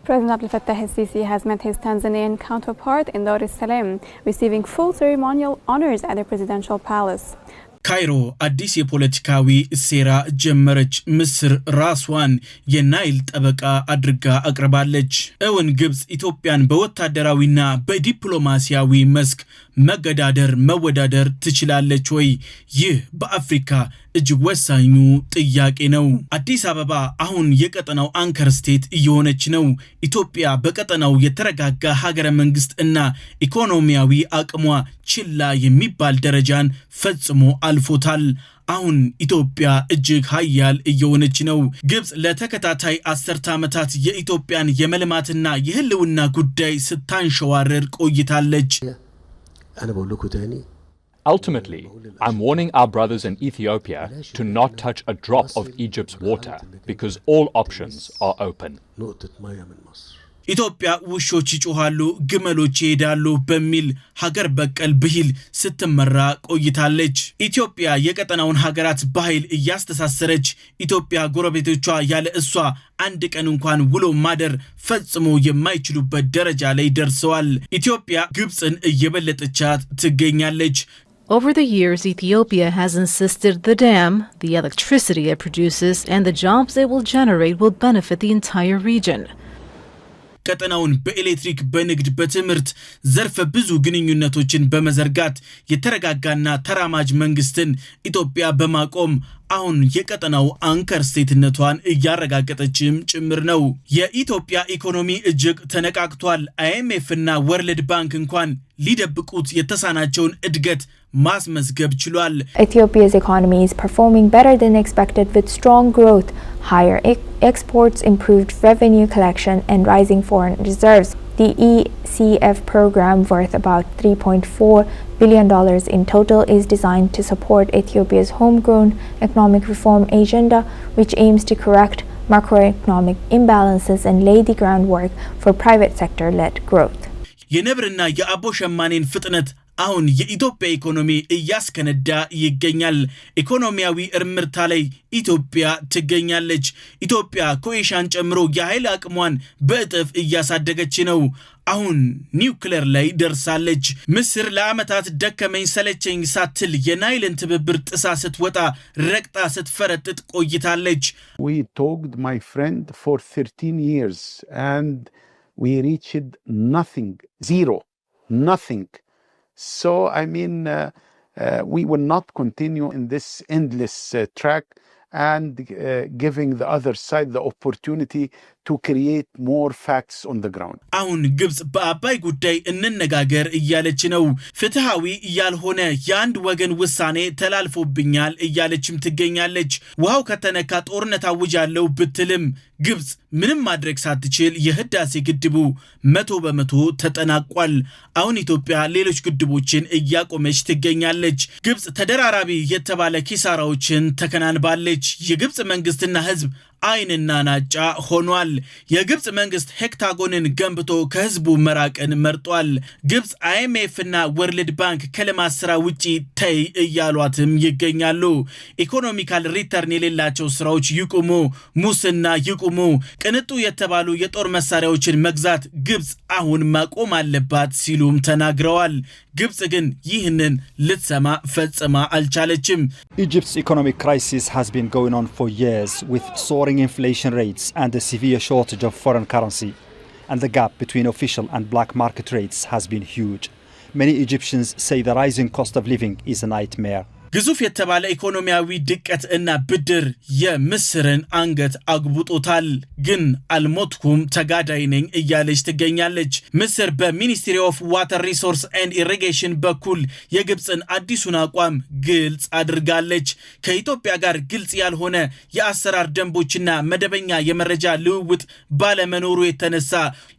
President Abdel Fattah al-Sisi has met his Tanzanian counterpart in Dar es Salaam, receiving full ceremonial honors at the presidential palace. ካይሮ አዲስ የፖለቲካዊ ሴራ ጀመረች። ምስር ራስዋን የናይል ጠበቃ አድርጋ አቅርባለች። እውን ግብጽ ኢትዮጵያን በወታደራዊና በዲፕሎማሲያዊ መስክ መወዳደር ትችላለች ወይ? ይህ በአፍሪካ እጅግ ወሳኙ ጥያቄ ነው። አዲስ አበባ አሁን የቀጠናው አንከር ስቴት እየሆነች ነው። ኢትዮጵያ በቀጠናው የተረጋጋ ሀገረ መንግስት እና ኢኮኖሚያዊ አቅሟ ችላ የሚባል ደረጃን ፈጽሞ አልፎታል። አሁን ኢትዮጵያ እጅግ ሀያል እየሆነች ነው። ግብጽ ለተከታታይ 10 ዓመታት የኢትዮጵያን የመልማትና የህልውና ጉዳይ ስታንሸዋረር ቆይታለች። Ultimately, I'm warning our brothers in Ethiopia to not touch a drop of Egypt's water because all options are open. ኢትዮጵያ ውሾች ይጮሃሉ ግመሎች ይሄዳሉ በሚል ሀገር በቀል ብሂል ስትመራ ቆይታለች። ኢትዮጵያ የቀጠናውን ሀገራት በኃይል እያስተሳሰረች ኢትዮጵያ ጎረቤቶቿ ያለ እሷ አንድ ቀን እንኳን ውሎ ማደር ፈጽሞ የማይችሉበት ደረጃ ላይ ደርሰዋል። ኢትዮጵያ ግብጽን እየበለጠቻት ትገኛለች። Over the years, Ethiopia has insisted the dam, the electricity it produces, and the jobs it will generate will benefit the entire region. ቀጠናውን በኤሌክትሪክ በንግድ በትምህርት ዘርፈ ብዙ ግንኙነቶችን በመዘርጋት የተረጋጋና ተራማጅ መንግስትን ኢትዮጵያ በማቆም አሁን የቀጠናው አንከር ስቴትነቷን እያረጋገጠችም ጭምር ነው። የኢትዮጵያ ኢኮኖሚ እጅግ ተነቃቅቷል። IMF እና ወርልድ ባንክ እንኳን ሊደብቁት የተሳናቸውን እድገት ማስመዝገብ ችሏል። Ethiopia's economy is performing better than expected with strong growth, higher exports, improved revenue collection and rising foreign reserves. The ECF program, worth about $3.4 billion in total, is designed to support Ethiopia's homegrown economic reform agenda, which aims to correct macroeconomic imbalances and lay the groundwork for private sector-led growth. የነብርና የአቦ ሸማኔን ፍጥነት አሁን የኢትዮጵያ ኢኮኖሚ እያስከነዳ ይገኛል። ኢኮኖሚያዊ እርምርታ ላይ ኢትዮጵያ ትገኛለች። ኢትዮጵያ ኮይሻን ጨምሮ የኃይል አቅሟን በእጥፍ እያሳደገች ነው። አሁን ኒውክሌር ላይ ደርሳለች። ምስር ለዓመታት ደከመኝ ሰለቸኝ ሳትል የናይልን ትብብር ጥሳ ስትወጣ ረቅጣ ስትፈረጥጥ ቆይታለች። We talked, my friend, for 13 years and we reached nothing, zero, nothing. So, I mean, we will not continue in this endless track and giving the other side the opportunity to create more facts on the ground. አሁን ግብጽ በአባይ ጉዳይ እንነጋገር እያለች ነው። ፍትሃዊ ያልሆነ የአንድ ወገን ውሳኔ ተላልፎብኛል እያለችም ትገኛለች። ውሃው ከተነካ ጦርነት አውጃለሁ ብትልም ግብጽ ምንም ማድረግ ሳትችል የህዳሴ ግድቡ 100% ተጠናቋል። አሁን ኢትዮጵያ ሌሎች ግድቦችን እያቆመች ትገኛለች። ግብጽ ተደራራቢ የተባለ ኪሳራዎችን ተከናንባለች። የግብጽ መንግስትና ህዝብ አይንና ናጫ ሆኗል። የግብጽ መንግስት ሄክታጎንን ገንብቶ ከህዝቡ መራቅን መርጧል። ግብጽ IMF እና ወርልድ ባንክ ከልማት ስራ ውጪ ተይ እያሏትም ይገኛሉ። ኢኮኖሚካል ሪተርን የሌላቸው ስራዎች ይቁሙ፣ ሙስና ይቁሙ፣ ቅንጡ የተባሉ የጦር መሳሪያዎችን መግዛት ግብጽ አሁን ማቆም አለባት ሲሉም ተናግረዋል። ግብጽ ግን ይህንን ልትሰማ ፈጽማ አልቻለችም። Egypt's economic crisis has been going on for years with soaring inflation rates and a severe shortage of foreign currency, and the gap between official and black market rates has been huge. Many Egyptians say the rising cost of living is a nightmare. ግዙፍ የተባለ ኢኮኖሚያዊ ድቀት እና ብድር የምስርን አንገት አግቡጦታል። ግን አልሞትኩም ተጋዳይ ነኝ እያለች ትገኛለች። ምስር በሚኒስትሪ ኦፍ ዋተር ሪሶርስ ኤንድ ኢሪጌሽን በኩል የግብጽን አዲሱን አቋም ግልጽ አድርጋለች። ከኢትዮጵያ ጋር ግልጽ ያልሆነ የአሰራር ደንቦችና መደበኛ የመረጃ ልውውጥ ባለመኖሩ የተነሳ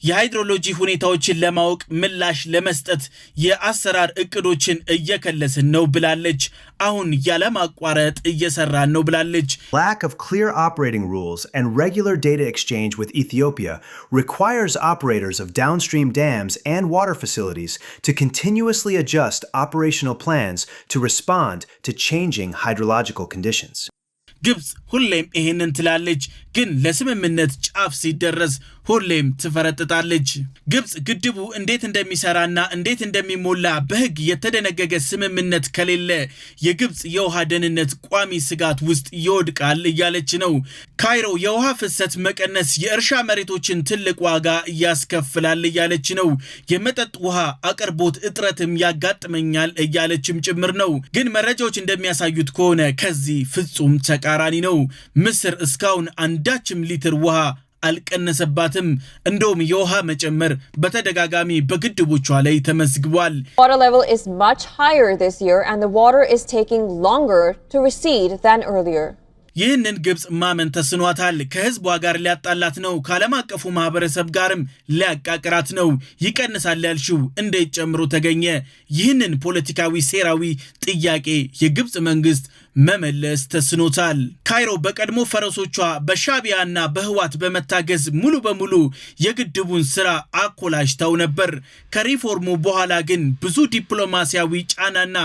የሃይድሮሎጂ ሁኔታዎችን ለማወቅ ምላሽ ለመስጠት የአሰራር እቅዶችን እየከለስን ነው ብላለች። አሁን ያለማቋረጥ እየሰራን ነው ብላለች። Lack of clear operating rules and regular data exchange with Ethiopia requires operators of downstream dams and water facilities to continuously adjust operational plans to respond to changing hydrological conditions. ግብጽ ሁሌም ይሄንን ትላለች ግን ለስምምነት ጫፍ ሲደረስ ሁሌም ትፈረጥጣለች ግብጽ ግድቡ እንዴት እንደሚሰራና እንዴት እንደሚሞላ በህግ የተደነገገ ስምምነት ከሌለ የግብጽ የውሃ ደህንነት ቋሚ ስጋት ውስጥ ይወድቃል እያለች ነው ካይሮ የውሃ ፍሰት መቀነስ የእርሻ መሬቶችን ትልቅ ዋጋ ያስከፍላል እያለች ነው የመጠጥ ውሃ አቅርቦት እጥረትም ያጋጥመኛል እያለችም ጭምር ነው ግን መረጃዎች እንደሚያሳዩት ከሆነ ከዚህ ፍጹም ተቃራኒ ነው ምስር እስካሁን አንዳችም ሊትር ውሃ አልቀነሰባትም እንደውም የውሃ መጨመር በተደጋጋሚ በግድቦቿ ላይ ተመዝግቧል Water level is much higher this year and the water is taking longer to recede than earlier ይህንን ግብጽ ማመን ተስኗታል ከህዝቧ ጋር ሊያጣላት ነው ከዓለም አቀፉ ማህበረሰብ ጋርም ሊያቃቅራት ነው ይቀንሳል ያልሽው እንዴት ጨምሮ ተገኘ ይህንን ፖለቲካዊ ሴራዊ ጥያቄ የግብጽ መንግስት መመለስ ተስኖታል ካይሮ በቀድሞ ፈረሶቿ በሻቢያና በህዋት በመታገዝ ሙሉ በሙሉ የግድቡን ስራ አኮላሽታው ነበር ከሪፎርሙ በኋላ ግን ብዙ ዲፕሎማሲያዊ ጫናና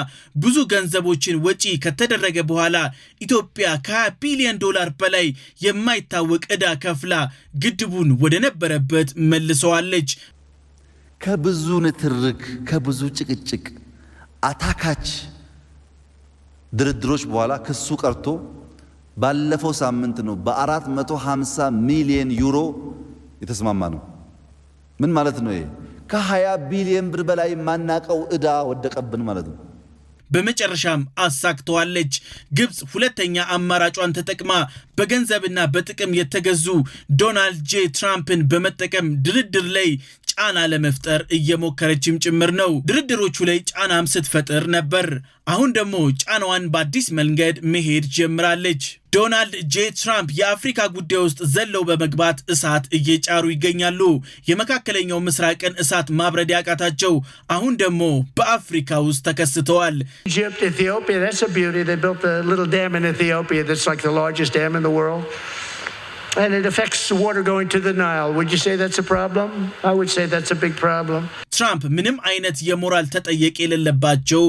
ብዙ ገንዘቦችን ወጪ ከተደረገ በኋላ ኢትዮጵያ $20 ቢሊዮን በላይ የማይታወቅ ዕዳ ከፍላ ግድቡን ወደ ነበረበት መልሰዋለች ከብዙ ንትርክ ከብዙ ጭቅጭቅ አታካች ድርድሮች በኋላ ክሱ ቀርቶ ባለፈው ሳምንት ነው በ450 ሚሊዮን ዩሮ የተስማማ ነው ምን ማለት ነው ይሄ ከ20 ቢሊዮን ብር በላይ ማናቀው ዕዳ ወደቀብን ማለት ነው በመጨረሻም አሳክተዋለች ግብጽ ሁለተኛ አማራጯን ተጠቅማ በገንዘብና በጥቅም የተገዙ ዶናልድ ጄ ትራምፕን በመጠቀም ድርድር ላይ ጫና ለመፍጠር እየሞከረችም ጭምር ነው ድርድሮቹ ላይ ጫናም ስትፈጥር ነበር አሁን ደግሞ ጫናዋን በአዲስ መንገድ መሄድ ጀምራለች ዶናልድ ጄ ትራምፕ የአፍሪካ ጉዳይ ውስጥ ዘለው በመግባት እሳት እየጫሩ ይገኛሉ የመካከለኛው ምስራቅን እሳት ማብረድ ያቃታቸው አሁን ደግሞ በአፍሪካ ውስጥ ተከስተዋል Egypt, Ethiopia, that's a beauty. They built a little dam in Ethiopia that's like the largest dam in the world. And it affects the water going to the Nile. Would you say that's a problem? I would say that's a big problem. ትራምፕ ምንም አይነት የሞራል ተጠየቅ የሌለባቸው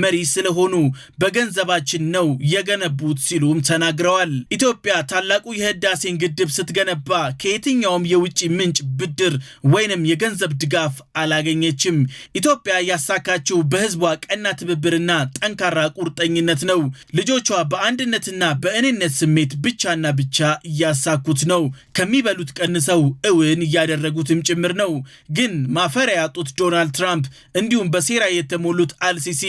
መሪ ስለሆኑ በገንዘባችን ነው የገነቡት ሲሉም ተናግረዋል ኢትዮጵያ ታላቁ የህዳሴን ግድብ ስትገነባ ከየትኛውም የውጪ ምንጭ ብድር ወይንም የገንዘብ ድጋፍ አላገኘችም ኢትዮጵያ ያሳካችው በህዝቧ ቀና ትብብርና ጠንካራ ቁርጠኝነት ነው ልጆቿ በአንድነትና በእኔነት ስሜት ብቻና ብቻ ያሳኩ ነው ከሚበሉት ቀንሰው እውን ያደረጉትም ጭምር ነው ግን ማፈሪያ ያጡት ዶናልድ ትራምፕ እንዲሁም በሴራ የተሞሉት አልሲሲ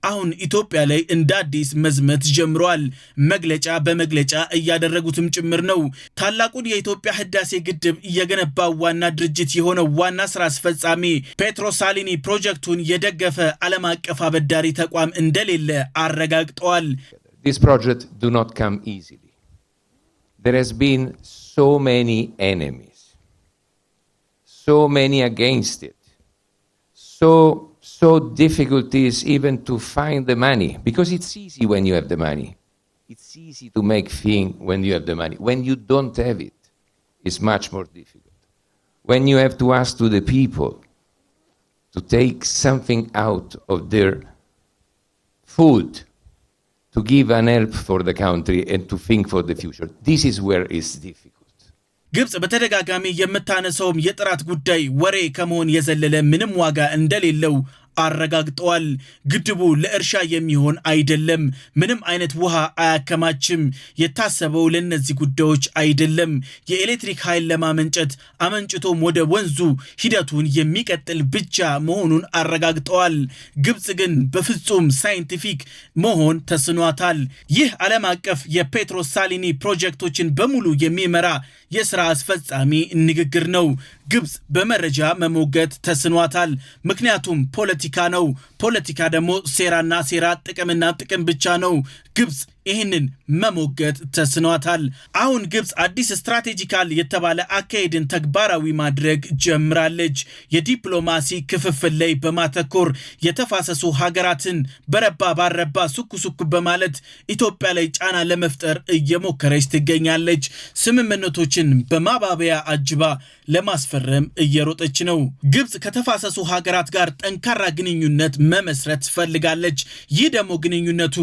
አሁን ኢትዮጵያ ላይ እንደ አዲስ መዝመት ጀምሯል መግለጫ በመግለጫ ያደረጉትም ጭምር ነው ታላቁን የኢትዮጵያ ህዳሴ ግድብ የገነባው ዋና ድርጅት የሆነው ዋና ስራ አስፈጻሚ ፔትሮስ ሳሊኒ ፕሮጀክቱን የደገፈ ዓለም አቀፍ አበዳሪ ተቋም እንደሌለ አረጋግጠዋል This project do not come easily There has been so many enemies, so many against it, so difficulties even to find the money, because it's easy when you have the money. It's easy to make things when you have the money. When you don't have it, it's much more difficult. When you have to ask to the people to take something out of their food, to give an help for the country and to think for the future. This is where it's difficult. ግብጽ በተደጋጋሚ የምታነሳውም የጥራት ጉዳይ ወሬ ከመሆን የዘለለ ምንም ዋጋ እንደሌለው አረጋግጠዋል ግድቡ ለእርሻ የሚሆን አይደለም ምንም አይነት ውሃ አያከማችም የታሰበው ለነዚህ ጉዳዮች አይደለም የኤሌክትሪክ ኃይል ለማመንጨት አመንጭቶም ወደ ወንዙ ሂደቱን የሚቀጥል ብቻ መሆኑን አረጋግጠዋል ግብጽ ግን በፍጹም ሳይንቲፊክ መሆን ተስኗታል ይህ ዓለም አቀፍ የፔትሮስ ሳሊኒ ፕሮጀክቶችን በሙሉ የሚመራ የሥራ አስፈጻሚ ንግግር ነው ግብጽ በመረጃ መሞገት ተስኗታል ምክንያቱም ፖለቲካ ነው ፖለቲካ ደግሞ ሴራና ሴራ ጥቅምና ጥቅም ብቻ ነው ግብጽ ይህንን መሞገት ተስኗታል አሁን ግብጽ አዲስ ስትራቴጂካል የተባለ አካሄድን ተግባራዊ ማድረግ ጀምራለች የዲፕሎማሲ ክፍፍል ላይ በማተኮር የተፋሰሱ ሀገራትን በረባ ባረባ ሱኩ በማለት ኢትዮጵያ ላይ ጫና ለመፍጠር እየሞከረች ትገኛለች ስምምነቶችን በማባበያ አጅባ ለማስፈረም እየሮጠች ነው ግብጽ ከተፋሰሱ ሀገራት ጋር ጠንካራ ግንኙነት መመስረት ፈልጋለች ይህ ደግሞ ግንኙነቱ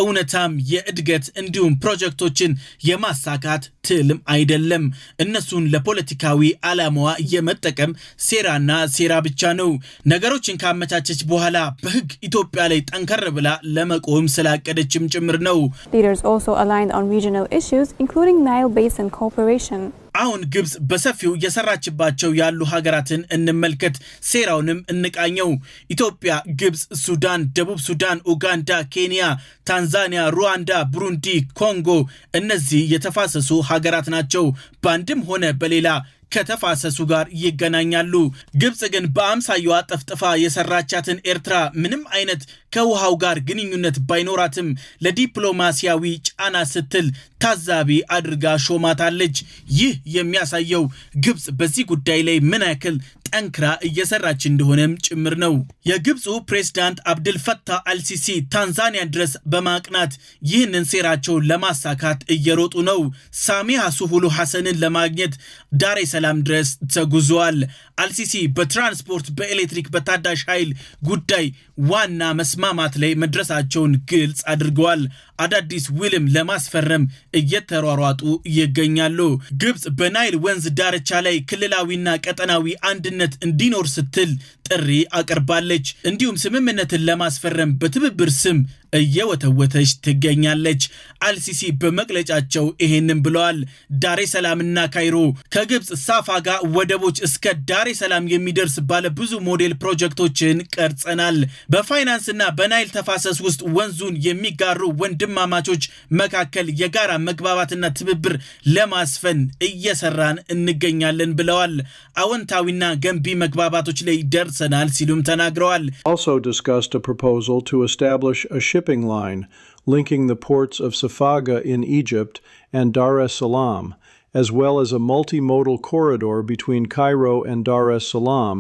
እውነታም እድገት እንዲሁም ፕሮጀክቶችን የማሳካት ትልም አይደለም። እነሱን ለፖለቲካዊ ዓላማዋ የመጠቀም ሴራና ሴራ ብቻ ነው። ነገሮችን ካመቻቸች በኋላ በህግ ኢትዮጵያ ላይ ጠንከር ብላ ለመቆም ስላቀደችም ጭምር ነው። Leaders also aligned on regional issues including Nile Basin cooperation. አሁን ግብጽ በሰፊው የሰራችባቸው ያሉ ሀገራትን እንመልከት፣ ሴራውንም እንቃኘው። ኢትዮጵያ፣ ግብጽ፣ ሱዳን፣ ደቡብ ሱዳን፣ ኡጋንዳ፣ ኬንያ፣ ታንዛኒያ፣ ሩዋንዳ፣ ብሩንዲ፣ ኮንጎ እነዚህ የተፋሰሱ ሀገራት ናቸው። በአንድም ሆነ በሌላ ከተፋሰሱ ጋር ይገናኛሉ። ግብጽ ግን በአምሳያዋ ጠፍጥፋ የሰራቻትን ኤርትራ ምንም አይነት ከውሃው ጋር ግንኙነት ባይኖራትም ለዲፕሎማሲያዊ ጫና ስትል ታዛቢ አድርጋ ሾማታለች። ይህ የሚያሳየው ግብጽ በዚህ ጉዳይ ላይ ምን ያክል ጠንክራ እየሰራች እንደሆነም ጭምር ነው። የግብፁ ፕሬዝዳንት አብድል ፈታህ አልሲሲ ታንዛኒያ ድረስ በማቅናት ይህንን ሴራቸውን ለማሳካት እየሮጡ ነው። ሳሚሃ ሱሉሁ ሐሰንን ለማግኘት ዳሬ ሰላም ድረስ ተጉዘዋል። አልሲሲ በትራንስፖርት፣ በኤሌክትሪክ፣ በታዳሽ ኃይል ጉዳይ ዋና መስማማት ላይ መድረሳቸውን ግልጽ አድርገዋል። አዳዲስ ውልም ለማስፈረም እየተሯሯጡ ይገኛሉ። ግብጽ በናይል ወንዝ ዳርቻ ላይ ክልላዊና ቀጠናዊ አንድነት እንዲኖር ስትል ጥሪ አቀርባለች። እንዲሁም ስምምነትን ለማስፈረም በትብብር ስም እየወተወተች ትገኛለች። አልሲሲ በመግለጫቸው ይሄንን ብለዋል። ዳሬ ሰላምና ካይሮ ከግብጽ ሳፋጋ ወደቦች እስከ ዳሬ ሰላም የሚደርስ ባለ ብዙ ሞዴል ፕሮጀክቶችን ቀርጸናል። በፋይናንስና በናይል ተፋሰስ ውስጥ ወንዙን የሚጋሩ ወንድማማቾች መካከል የጋራ መግባባትና ትብብር ለማስፈን እየሰራን እንገኛለን ብለዋል። አዎንታዊና ገንቢ መግባባቶች ላይ ደርሰናል ሲሉም ተናግረዋል። Also discussed a proposal to establish a shipping line linking the ports of Safaga in Egypt and Dar es Salaam, as well as a multimodal corridor between Cairo and Dar es Salaam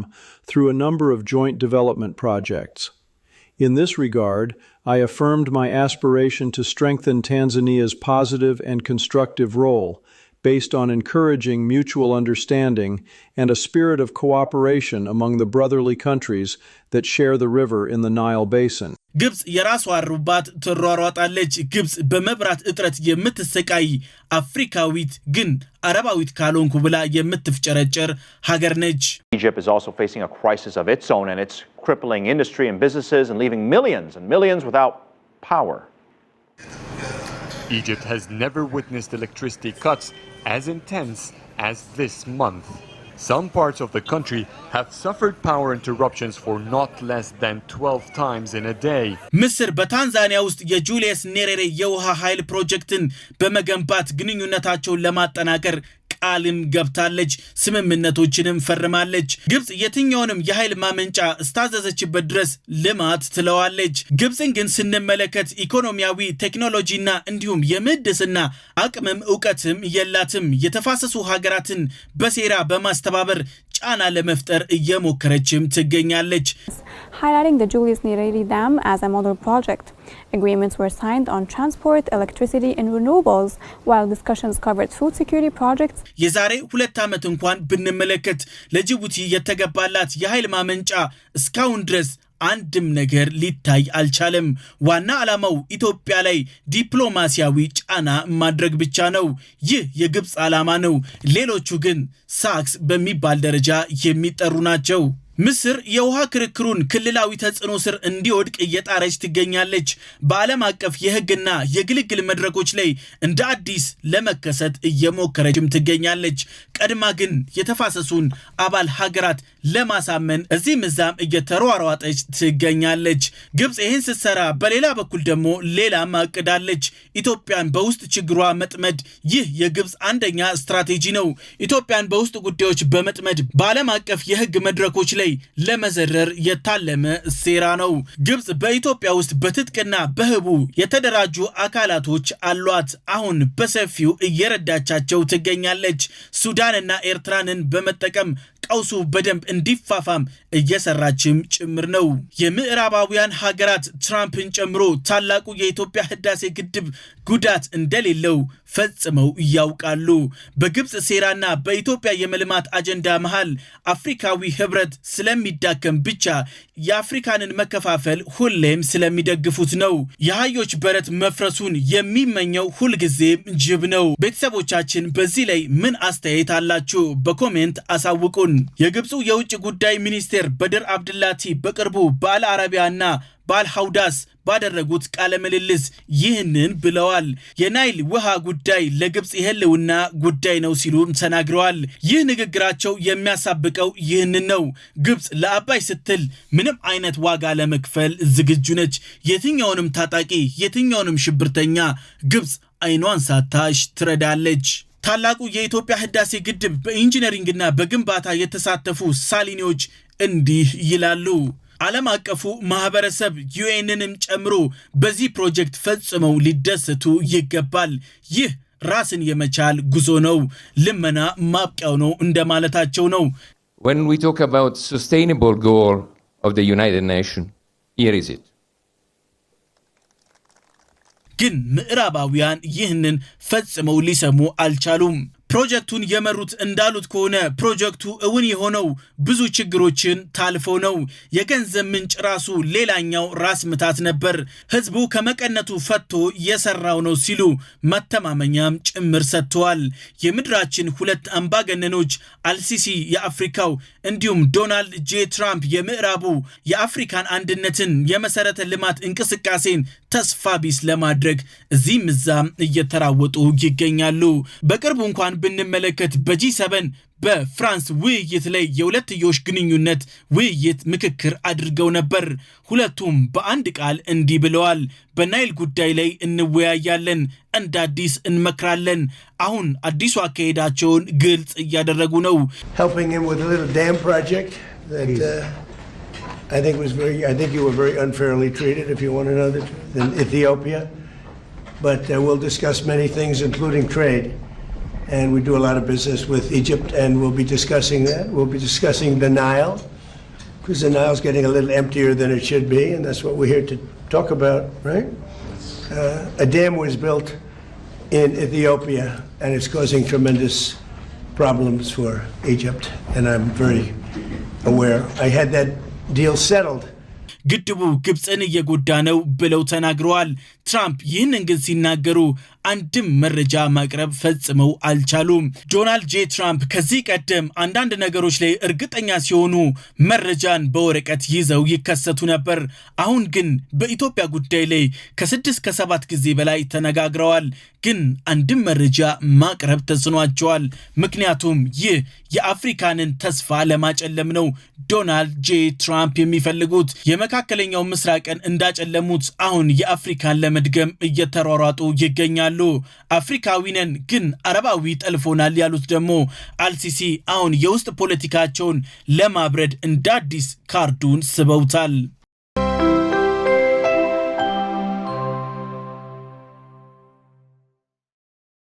through a number of joint development projects. In this regard, I affirmed my aspiration to strengthen Tanzania's positive and constructive role, based on encouraging mutual understanding and a spirit of cooperation among the brotherly countries that share the river in the Nile Basin. ግብጽ የራሷ ሩባት ትሯሯጣለች። ግብጽ በመብራት እጥረት የምትሰቃይ አፍሪካዊት ግን አረባዊት ካልሆንኩ ብላ የምትፍጨረጨር ሀገር ነች። Egypt is also facing a crisis of its own, and it's crippling industry and businesses and leaving millions and millions without power. Egypt has never witnessed electricity cuts as intense as this month. Some parts of the country have suffered power interruptions for not less than 12 times in a day. ምስር በታንዛኒያ ውስጥ የጁሊየስ ኔሬሬ የውሃ ኃይል ፕሮጀክትን በመገንባት ግንኙነታቸውን ለማጠናከር ቃልም ገብታለች። ስምምነቶችንም ፈርማለች። ግብጽ የትኛውንም የኃይል ማመንጫ እስታዘዘችበት ድረስ ልማት ትለዋለች። ግብጽን ግን ስንመለከት ኢኮኖሚያዊ፣ ቴክኖሎጂና እንዲሁም የምህንድስና አቅምም ዕውቀትም የላትም። የተፋሰሱ ሀገራትን በሴራ በማስተባበር ጫና ለመፍጠር እየሞከረችም ትገኛለች። Highlighting the Julius Nyerere Dam as a model project. Agreements were signed on transport, electricity and renewables, while discussions covered food security projects. የዛሬ 2 ዓመት እንኳን ብንመለከት ለጅቡቲ የተገባላት የኃይል ማመንጫ እስካሁን ድረስ አንድም ነገር ሊታይ አልቻለም። ዋና ዓላማው ኢትዮጵያ ላይ ዲፕሎማሲያዊ ጫና ማድረግ ብቻ ነው። ይህ የግብጽ ዓላማ ነው። ሌሎቹ ግን ሳክስ በሚባል ደረጃ የሚጠሩ ናቸው። ምስር የውሃ ክርክሩን ክልላዊ ተጽዕኖ ስር እንዲወድቅ እየጣረች ትገኛለች። በዓለም አቀፍ የህግና የግልግል መድረኮች ላይ እንደ አዲስ ለመከሰት እየሞከረችም ትገኛለች። ቀድማ ግን የተፋሰሱን አባል ሀገራት ለማሳመን እዚህም እዛም እየተሯሯጠች ትገኛለች። ግብጽ ይህን ስትሰራ በሌላ በኩል ደግሞ ሌላ ማቅዳለች። ኢትዮጵያን በውስጥ ችግሯ መጥመድ ይህ የግብጽ አንደኛ ስትራቴጂ ነው። ኢትዮጵያን በውስጥ ጉዳዮች በመጥመድ በዓለም አቀፍ የህግ መድረኮች ላይ ለመዘረር የታለመ ሴራ ነው። ግብጽ በኢትዮጵያ ውስጥ በትጥቅና በህቡ የተደራጁ አካላቶች አሏት። አሁን በሰፊው እየረዳቻቸው ትገኛለች። ሱዳንና ኤርትራንን በመጠቀም ቀውሱ በደንብ እንዲፋፋም እየሰራችም ጭምር ነው። የምዕራባውያን ሀገራት ትራምፕን ጨምሮ ታላቁ የኢትዮጵያ ህዳሴ ግድብ ጉዳት እንደሌለው ፈጽመው ያውቃሉ። በግብጽ ሴራና በኢትዮጵያ የመልማት አጀንዳ መሃል አፍሪካዊ ህብረት ስለሚዳከም ብቻ የአፍሪካንን መከፋፈል ሁሌም ስለሚደግፉት ነው። የሃዮች በረት መፍረሱን የሚመኘው ሁልጊዜም ጅብ ነው። ቤተሰቦቻችን በዚህ ላይ ምን አስተያየት አላችሁ? በኮሜንት አሳውቁን። የግብፁ የውጭ ጉዳይ ሚኒስቴር በድር አብድላቲ በቅርቡ ባለ አረቢያና ባል ሐውዳስ ባደረጉት ቃለ ምልልስ ይህንን ብለዋል። የናይል ውሃ ጉዳይ ለግብፅ የህልውና ጉዳይ ነው ሲሉ ተናግረዋል። ይህ ንግግራቸው የሚያሳብቀው ይህንን ነው። ግብፅ ለአባይ ስትል ምንም አይነት ዋጋ ለመክፈል ዝግጁ ነች። የትኛውንም ታጣቂ፣ የትኛውንም ሽብርተኛ ግብፅ አይኗን ሳታሽ ትረዳለች። ታላቁ የኢትዮጵያ ህዳሴ ግድብ በኢንጂነሪንግና በግንባታ የተሳተፉ ሳሊኒዎች እንዲህ ይላሉ። ዓለም አቀፉ ማህበረሰብ ዩኤንንም ጨምሮ በዚህ ፕሮጀክት ፈጽመው ሊደሰቱ ይገባል። ይህ ራስን የመቻል ጉዞ ነው፣ ልመና ማብቂያው ነው እንደማለታቸው ነው። When we talk about sustainable goal of the United Nations, here is it. ግን ምዕራባውያን ይህንን ፈጽመው ሊሰሙ አልቻሉም። ፕሮጀክቱን የመሩት እንዳሉት ከሆነ ፕሮጀክቱ እውን የሆነው ብዙ ችግሮችን ታልፎ ነው። የገንዘብ ምንጭ ራሱ ሌላኛው ራስ ምታት ነበር። ህዝቡ ከመቀነቱ ፈቶ የሰራው ነው ሲሉ መተማመኛም ጭምር ሰጥተዋል። የምድራችን ሁለት አምባገነኖች አልሲሲ የአፍሪካው እንዲሁም ዶናልድ ጄ ትራምፕ የምዕራቡ የአፍሪካን አንድነትን የመሰረተ ልማት እንቅስቃሴን ተስፋ ቢስ ለማድረግ እዚህም እዛም እየተራወጡ ይገኛሉ። በቅርቡ እንኳን ብንመለከት በጂ7 በፍራንስ ውይይት ላይ የሁለትዮሽ ግንኙነት ውይይት ምክክር አድርገው ነበር። ሁለቱም በአንድ ቃል እንዲህ ብለዋል። በናይል ጉዳይ ላይ እንወያያለን፣ እንደ አዲስ እንመክራለን። አሁን አዲሱ አካሄዳቸውን ግልጽ እያደረጉ ነው። Helping him with a little dam project that I think you were very unfairly treated, if you want to know that, in Ethiopia. But we'll discuss many things, including trade. And we do a lot of business with Egypt, and we'll be discussing that. We'll be discussing the Nile, because the Nile's getting a little emptier than it should be, and that's what we're here to talk about, right? A dam was built in Ethiopia, and it's causing tremendous problems for Egypt, and I'm very aware. I had that deal settled. ግድቡ ግብፅን እየጎዳ ነው ብለው ተናግረዋል። ትራምፕ ይህንን ግን ሲናገሩ አንድም መረጃ ማቅረብ ፈጽመው አልቻሉም። ዶናልድ ጄ ትራምፕ ከዚህ ቀደም አንዳንድ ነገሮች ላይ እርግጠኛ ሲሆኑ መረጃን በወረቀት ይዘው ይከሰቱ ነበር። አሁን ግን በኢትዮጵያ ጉዳይ ላይ ከ6 ከ7 ጊዜ በላይ ተነጋግረዋል። ግን አንድም መረጃ ማቅረብ ተስኗቸዋል። ምክንያቱም ይህ የአፍሪካንን ተስፋ ለማጨለም ነው ዶናልድ ጄ ትራምፕ የሚፈልጉት። የመካከለኛው ምስራቅን እንዳጨለሙት አሁን የአፍሪካን ለመድገም እየተሯሯጡ ይገኛሉ። አፍሪካዊ ነን ግን አረባዊ ጠልፎናል ያሉት ደግሞ አልሲሲ አሁን የውስጥ ፖለቲካቸውን ለማብረድ እንደ አዲስ ካርዱን ስበውታል።